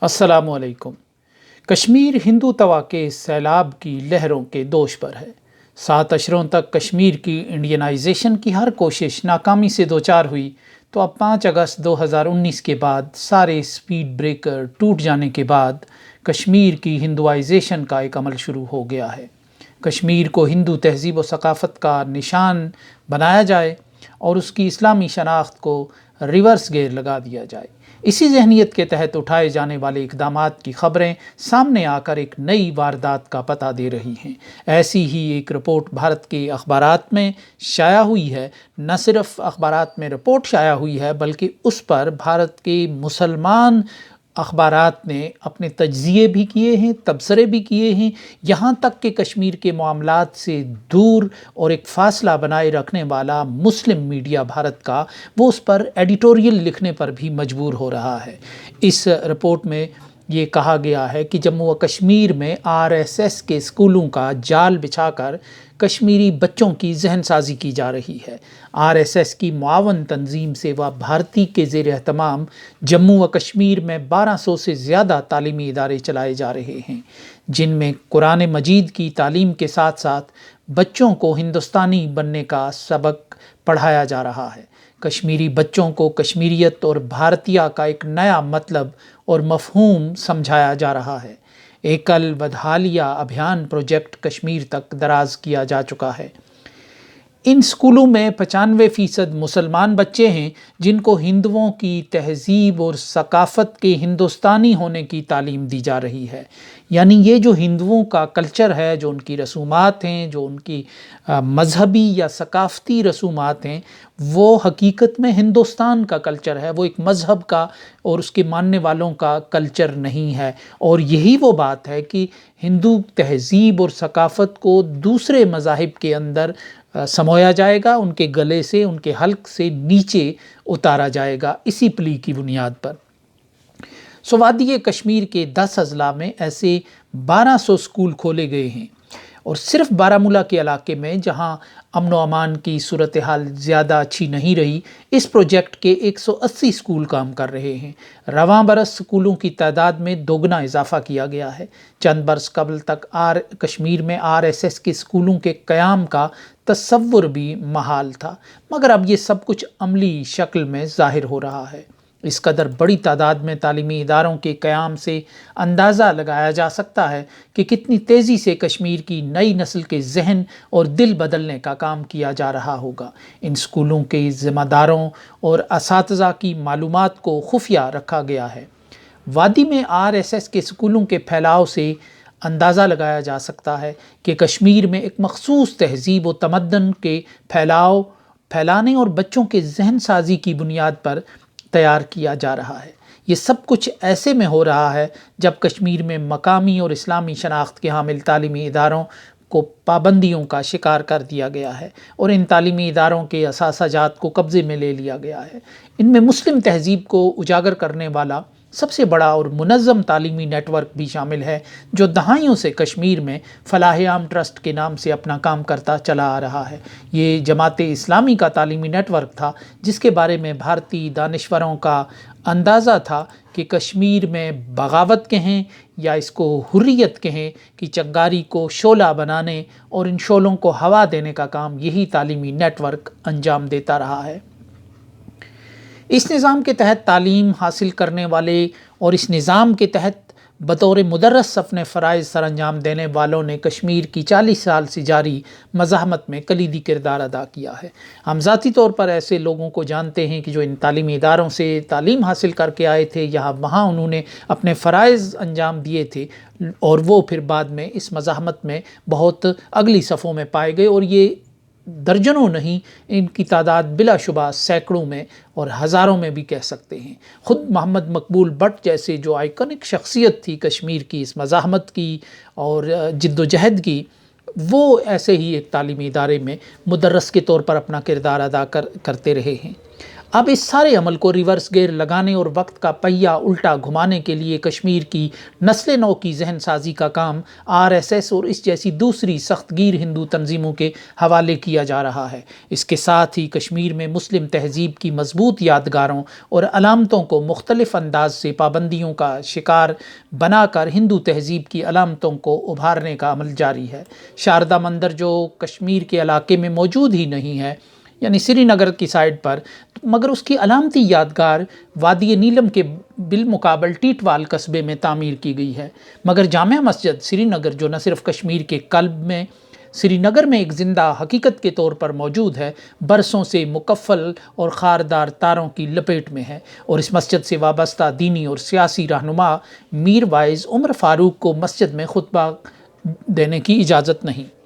السلام علیکم۔ کشمیر ہندو توا کے سیلاب کی لہروں کے دوش پر ہے۔ 7 اشروں تک کشمیر کی انڈینائزیشن کی ہر کوشش ناکامی سے دوچار ہوئی تو اب 5 اگست 2019 کے بعد سارے سپیڈ بریکر ٹوٹ جانے کے بعد کشمیر کی ہندوائزیشن کا ایک عمل شروع ہو گیا ہے۔ کشمیر کو ہندو تہذیب و ثقافت کا نشان بنایا جائے اور اس کی اسلامی شناخت کو ریورس گیئر لگا دیا جائے۔ اسی ذہنیت کے تحت اٹھائے جانے والے اقدامات کی خبریں سامنے آ کر ایک نئی واردات کا پتہ دے رہی ہیں۔ ایسی ہی ایک رپورٹ بھارت کے اخبارات میں شائع ہوئی ہے۔ نہ صرف اخبارات میں رپورٹ شائع ہوئی ہے بلکہ اس پر بھارت کے مسلمان اخبارات نے اپنے تجزیے بھی کیے ہیں، تبصرے بھی کیے ہیں، یہاں تک کہ کشمیر کے معاملات سے دور اور ایک فاصلہ بنائے رکھنے والا مسلم میڈیا بھارت کا وہ اس پر ایڈیٹوریل لکھنے پر بھی مجبور ہو رہا ہے۔ اس رپورٹ میں یہ کہا گیا ہے کہ جموں و کشمیر میں RSS کے اسکولوں کا جال بچھا کر کشمیری بچوں کی ذہن سازی کی جا رہی ہے۔ RSS کی معاون تنظیم سیوا بھارتی کے زیر اہتمام جموں و کشمیر میں 1200 سے زیادہ تعلیمی ادارے چلائے جا رہے ہیں، جن میں قرآن مجید کی تعلیم کے ساتھ ساتھ بچوں کو ہندوستانی بننے کا سبق پڑھایا جا رہا ہے۔ کشمیری بچوں کو کشمیریت اور بھارتیہ کا ایک نیا مطلب اور مفہوم سمجھایا جا رہا ہے۔ ایکل ودھالیہ ابھیان پروجیکٹ کشمیر تک دراز کیا جا چکا ہے۔ ان اسکولوں میں 95% مسلمان بچے ہیں جن کو ہندوؤں کی تہذیب اور ثقافت کے ہندوستانی ہونے کی تعلیم دی جا رہی ہے۔ یعنی یہ جو ہندوؤں کا کلچر ہے، جو ان کی رسومات ہیں، جو ان کی مذہبی یا ثقافتی رسومات ہیں، وہ حقیقت میں ہندوستان کا کلچر ہے، وہ ایک مذہب کا اور اس کے ماننے والوں کا کلچر نہیں ہے۔ اور یہی وہ بات ہے کہ ہندو تہذیب اور ثقافت کو دوسرے مذاہب کے اندر سمویا جائے گا، ان کے گلے سے، ان کے حلق سے نیچے اتارا جائے گا، اسی پلی کی بنیاد پر۔ وادی کشمیر کے 10 اضلاع میں ایسے 1200 اسکول کھولے گئے ہیں، اور صرف بارہمولہ کے علاقے میں جہاں امن و امان کی صورتحال زیادہ اچھی نہیں رہی، اس پروجیکٹ کے 180 اسکول کام کر رہے ہیں۔ رواں برس اسکولوں کی تعداد میں دوگنا اضافہ کیا گیا ہے۔ چند برس قبل تک کشمیر میں RSS کے اسکولوں کے قیام کا تصور بھی محال تھا، مگر اب یہ سب کچھ عملی شکل میں ظاہر ہو رہا ہے۔ اس قدر بڑی تعداد میں تعلیمی اداروں کے قیام سے اندازہ لگایا جا سکتا ہے کہ کتنی تیزی سے کشمیر کی نئی نسل کے ذہن اور دل بدلنے کا کام کیا جا رہا ہوگا۔ ان اسکولوں کے ذمہ داروں اور اساتذہ کی معلومات کو خفیہ رکھا گیا ہے۔ وادی میں RSS کے اسکولوں کے پھیلاؤ سے اندازہ لگایا جا سکتا ہے کہ کشمیر میں ایک مخصوص تہذیب و تمدن کے پھیلانے اور بچوں کے ذہن سازی کی بنیاد پر تیار کیا جا رہا ہے۔ یہ سب کچھ ایسے میں ہو رہا ہے جب کشمیر میں مقامی اور اسلامی شناخت کے حامل تعلیمی اداروں کو پابندیوں کا شکار کر دیا گیا ہے اور ان تعلیمی اداروں کے اثاثہ جات کو قبضے میں لے لیا گیا ہے۔ ان میں مسلم تہذیب کو اجاگر کرنے والا سب سے بڑا اور منظم تعلیمی نیٹ ورک بھی شامل ہے، جو دہائیوں سے کشمیر میں فلاح عام ٹرسٹ کے نام سے اپنا کام کرتا چلا آ رہا ہے۔ یہ جماعت اسلامی کا تعلیمی نیٹ ورک تھا جس کے بارے میں بھارتی دانشوروں کا اندازہ تھا کہ کشمیر میں بغاوت کہیں یا اس کو حریت کہیں کہ چنگاری کو شعلہ بنانے اور ان شعلوں کو ہوا دینے کا کام یہی تعلیمی نیٹ ورک انجام دیتا رہا ہے۔ اس نظام کے تحت تعلیم حاصل کرنے والے اور اس نظام کے تحت بطور مدرس اپنے فرائض سر انجام دینے والوں نے کشمیر کی 40 سال سے جاری مزاحمت میں کلیدی کردار ادا کیا ہے۔ ہم ذاتی طور پر ایسے لوگوں کو جانتے ہیں کہ جو ان تعلیمی اداروں سے تعلیم حاصل کر کے آئے تھے، وہاں انہوں نے اپنے فرائض انجام دیے تھے، اور وہ پھر بعد میں اس مزاحمت میں بہت اگلی صفوں میں پائے گئے، اور یہ درجنوں نہیں، ان کی تعداد بلا شبہ سینکڑوں میں اور ہزاروں میں بھی کہہ سکتے ہیں۔ خود محمد مقبول بٹ جیسے جو آئیکونک شخصیت تھی کشمیر کی اس مزاحمت کی اور جد و جہد کی، وہ ایسے ہی ایک تعلیمی ادارے میں مدرس کے طور پر اپنا کردار ادا کرتے رہے ہیں۔ اب اس سارے عمل کو ریورس گیئر لگانے اور وقت کا پہیہ الٹا گھمانے کے لیے کشمیر کی نسل نو کی ذہن سازی کا کام RSS اور اس جیسی دوسری سخت گیر ہندو تنظیموں کے حوالے کیا جا رہا ہے۔ اس کے ساتھ ہی کشمیر میں مسلم تہذیب کی مضبوط یادگاروں اور علامتوں کو مختلف انداز سے پابندیوں کا شکار بنا کر ہندو تہذیب کی علامتوں کو ابھارنے کا عمل جاری ہے۔ شاردا مندر جو کشمیر کے علاقے میں موجود ہی نہیں ہے، یعنی سری نگر کی سائڈ پر، مگر اس کی علامتی یادگار وادی نیلم کے بالمقابل ٹیٹوال قصبے میں تعمیر کی گئی ہے۔ مگر جامع مسجد سری نگر جو نہ صرف کشمیر کے قلب میں سری نگر میں ایک زندہ حقیقت کے طور پر موجود ہے، برسوں سے مکفل اور خاردار تاروں کی لپیٹ میں ہے، اور اس مسجد سے وابستہ دینی اور سیاسی رہنما میر وائز عمر فاروق کو مسجد میں خطبہ دینے کی اجازت نہیں۔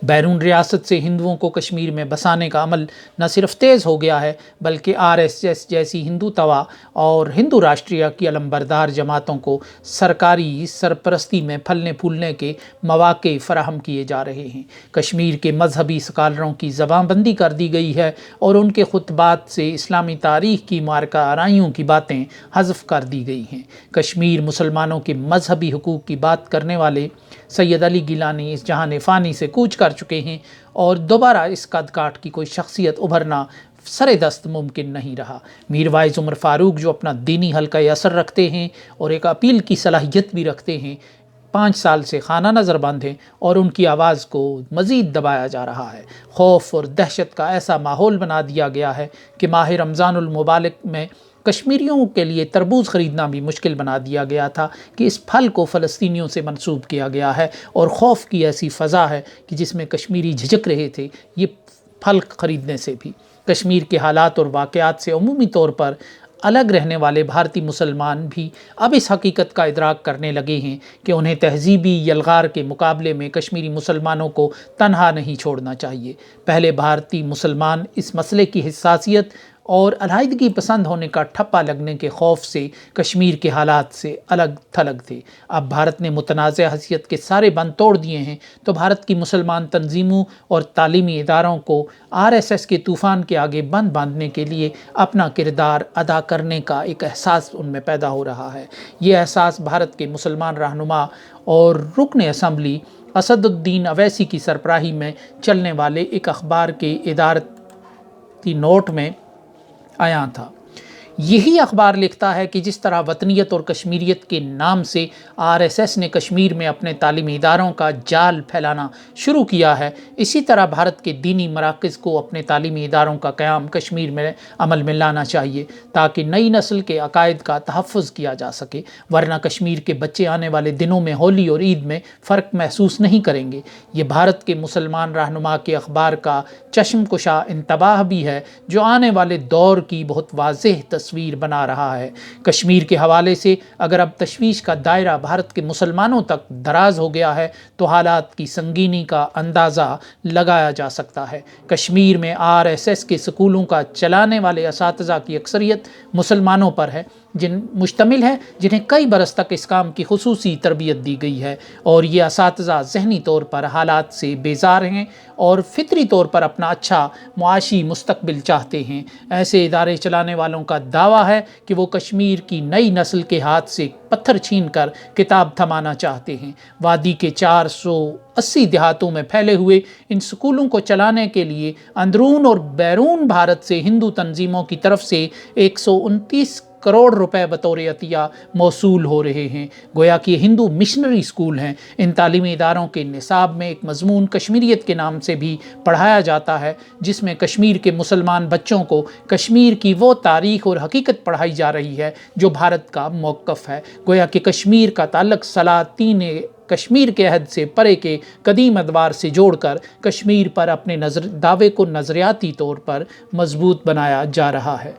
بیرون ریاست سے ہندوؤں کو کشمیر میں بسانے کا عمل نہ صرف تیز ہو گیا ہے، بلکہ RSS جیسی ہندو توا اور ہندو راشٹریہ کی علمبردار جماعتوں کو سرکاری سرپرستی میں پھلنے پھولنے کے مواقع فراہم کیے جا رہے ہیں۔ کشمیر کے مذہبی سکالروں کی زبان بندی کر دی گئی ہے اور ان کے خطبات سے اسلامی تاریخ کی مارکہ آرائیوں کی باتیں حذف کر دی گئی ہیں۔ کشمیر مسلمانوں کے مذہبی حقوق کی بات کرنے والے سید علی گیلانی اس جہان فانی سے کوچ کر چکے ہیں، اور دوبارہ اس قد کاٹ کی کوئی شخصیت ابھرنا سر دست ممکن نہیں رہا۔ میر وائز عمر فاروق جو اپنا دینی حلقہ اثر رکھتے ہیں اور ایک اپیل کی صلاحیت بھی رکھتے ہیں، 5 سال سے خانہ نظر بند ہیں اور ان کی آواز کو مزید دبایا جا رہا ہے۔ خوف اور دہشت کا ایسا ماحول بنا دیا گیا ہے کہ ماہ رمضان المبارک میں کشمیریوں کے لیے تربوز خریدنا بھی مشکل بنا دیا گیا تھا کہ اس پھل کو فلسطینیوں سے منسوب کیا گیا ہے، اور خوف کی ایسی فضا ہے کہ جس میں کشمیری جھجک رہے تھے یہ پھل خریدنے سے بھی۔ کشمیر کے حالات اور واقعات سے عمومی طور پر الگ رہنے والے بھارتی مسلمان بھی اب اس حقیقت کا ادراک کرنے لگے ہیں کہ انہیں تہذیبی یلغار کے مقابلے میں کشمیری مسلمانوں کو تنہا نہیں چھوڑنا چاہیے۔ پہلے بھارتی مسلمان اس مسئلے کی حساسیت اور علیحدگی پسند ہونے کا ٹھپا لگنے کے خوف سے کشمیر کے حالات سے الگ تھلگ تھے۔ اب بھارت نے متنازع حیثیت کے سارے بند توڑ دیے ہیں، تو بھارت کی مسلمان تنظیموں اور تعلیمی اداروں کو RSS کے طوفان کے آگے بند باندھنے کے لیے اپنا کردار ادا کرنے کا ایک احساس ان میں پیدا ہو رہا ہے۔ یہ احساس بھارت کے مسلمان رہنما اور رکن اسمبلی اسد الدین اویسی کی سربراہی میں چلنے والے ایک اخبار کے ادارتی نوٹ میں عیاں تھا۔ یہی اخبار لکھتا ہے کہ جس طرح وطنیت اور کشمیریت کے نام سے RSS نے کشمیر میں اپنے تعلیمی اداروں کا جال پھیلانا شروع کیا ہے، اسی طرح بھارت کے دینی مراکز کو اپنے تعلیمی اداروں کا قیام کشمیر میں عمل میں لانا چاہیے تاکہ نئی نسل کے عقائد کا تحفظ کیا جا سکے، ورنہ کشمیر کے بچے آنے والے دنوں میں ہولی اور عید میں فرق محسوس نہیں کریں گے۔ یہ بھارت کے مسلمان رہنما کے اخبار کا چشم کشا انتباہ بھی ہے جو آنے والے دور کی بہت واضح تصویر بنا رہا ہے۔ کشمیر کے حوالے سے اگر اب تشویش کا دائرہ بھارت کے مسلمانوں تک دراز ہو گیا ہے تو حالات کی سنگینی کا اندازہ لگایا جا سکتا ہے۔ کشمیر میں RSS کے سکولوں کا چلانے والے اساتذہ کی اکثریت مسلمانوں پر ہے، جنہیں کئی برس تک اس کام کی خصوصی تربیت دی گئی ہے، اور یہ اساتذہ ذہنی طور پر حالات سے بیزار ہیں اور فطری طور پر اپنا اچھا معاشی مستقبل چاہتے ہیں۔ ایسے ادارے چلانے والوں کا دعویٰ ہے کہ وہ کشمیر کی نئی نسل کے ہاتھ سے پتھر چھین کر کتاب تھمانا چاہتے ہیں۔ وادی کے 480 دیہاتوں میں پھیلے ہوئے ان سکولوں کو چلانے کے لیے اندرون اور بیرون بھارت سے ہندو تنظیموں کی طرف سے 129 کروڑ روپے بطور عطیہ موصول ہو رہے ہیں، گویا کہ یہ ہندو مشنری اسکول ہیں۔ ان تعلیمی اداروں کے نصاب میں ایک مضمون کشمیریت کے نام سے بھی پڑھایا جاتا ہے، جس میں کشمیر کے مسلمان بچوں کو کشمیر کی وہ تاریخ اور حقیقت پڑھائی جا رہی ہے جو بھارت کا موقف ہے، گویا کہ کشمیر کا تعلق سلاطین کشمیر کے عہد سے پرے کے قدیم ادوار سے جوڑ کر کشمیر پر اپنے دعوے کو نظریاتی طور پر مضبوط بنایا جا رہا ہے۔